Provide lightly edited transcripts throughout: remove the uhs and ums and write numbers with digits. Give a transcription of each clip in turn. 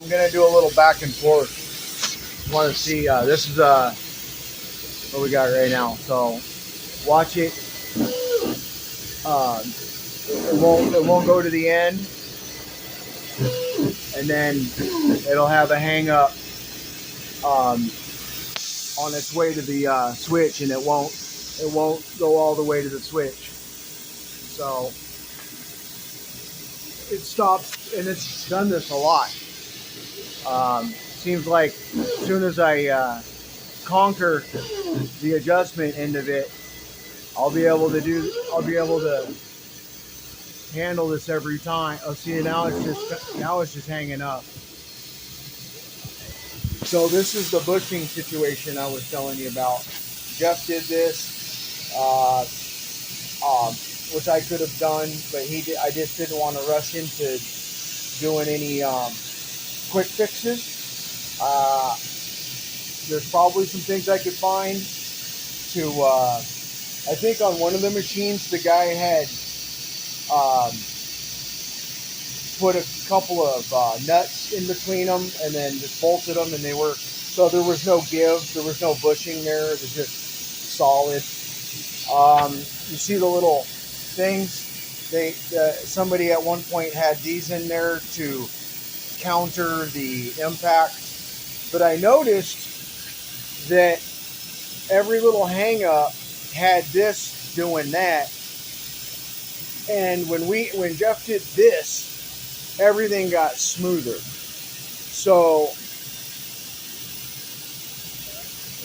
I'm gonna do a little back and forth. Want to see? This is what we got right now. So watch it. It won't go to the end, and then it'll have a hang up on its way to the switch, and it won't go all the way to the switch. So it stops, and it's done this a lot. Seems like as soon as I conquer the adjustment end of it, I'll be able to handle this every time. Oh, see, now it's just hanging up. So this is the bushing situation I was telling you about. Jeff did this, which I could have done, but I just didn't want to rush into doing any quick fixes. There's probably some things I could find to. I think on one of the machines, the guy had put a couple of nuts in between them and then just bolted them, and they were, so there was no give, there was no bushing there, it was just solid. You see the little things? Somebody at one point had these in there to counter the impact, but I noticed that every little hang up had this doing that, and when Jeff did this, everything got smoother. So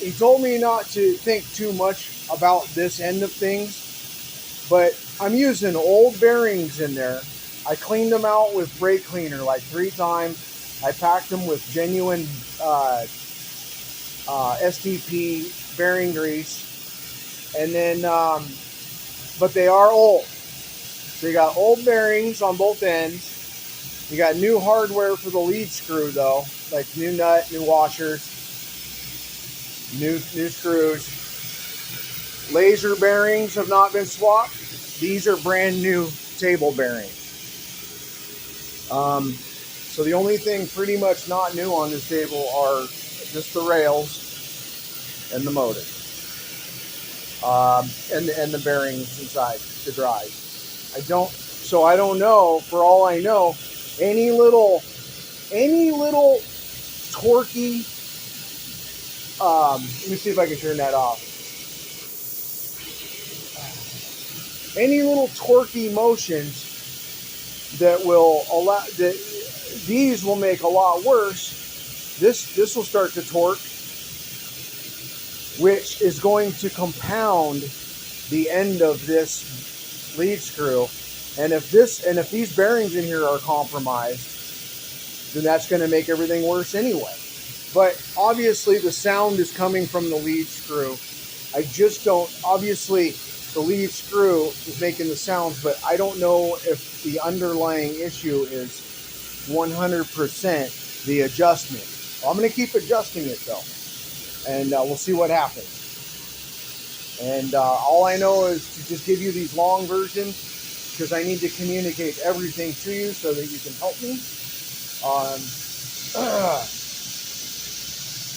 he told me not to think too much about this end of things, but I'm using old bearings in there. I cleaned them out with brake cleaner like 3 times. I packed them with genuine STP bearing grease, and then but they are old. So you got old bearings on both ends. You got new hardware for the lead screw though, like new nut, new washers, new screws. Laser bearings have not been swapped. These are brand new table bearings. So the only thing pretty much not new on this table are just the rails and the motor, and the bearings inside the drive. I don't know. For all I know, any little torquey. Let me see if I can turn that off. Any little torquey motions that will allow that these will make a lot worse. This will start to torque, which is going to compound the end of this lead screw. And if these bearings in here are compromised, then that's going to make everything worse anyway. But obviously the sound is coming from the lead screw. I just don't, obviously the lead screw is making the sounds, but I don't know if the underlying issue is 100% the adjustment. Well, I'm going to keep adjusting it though, and we'll see what happens. And all I know is to just give you these long versions, because I need to communicate everything to you so that you can help me.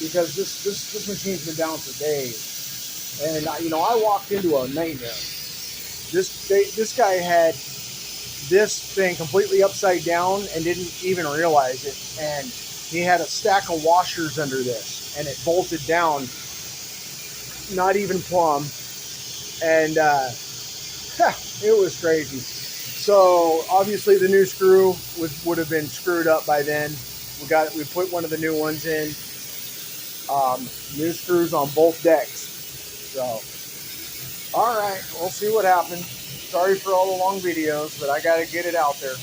Because this machine's been down for days, and I walked into a nightmare. This guy had this thing completely upside down and didn't even realize it, and he had a stack of washers under this, and it bolted down, not even plumb, and it was crazy. So obviously the new screw would have been screwed up by then. We put one of the new ones in. New screws on both decks. So, all right, we'll see what happens. Sorry for all the long videos, but I got to get it out there.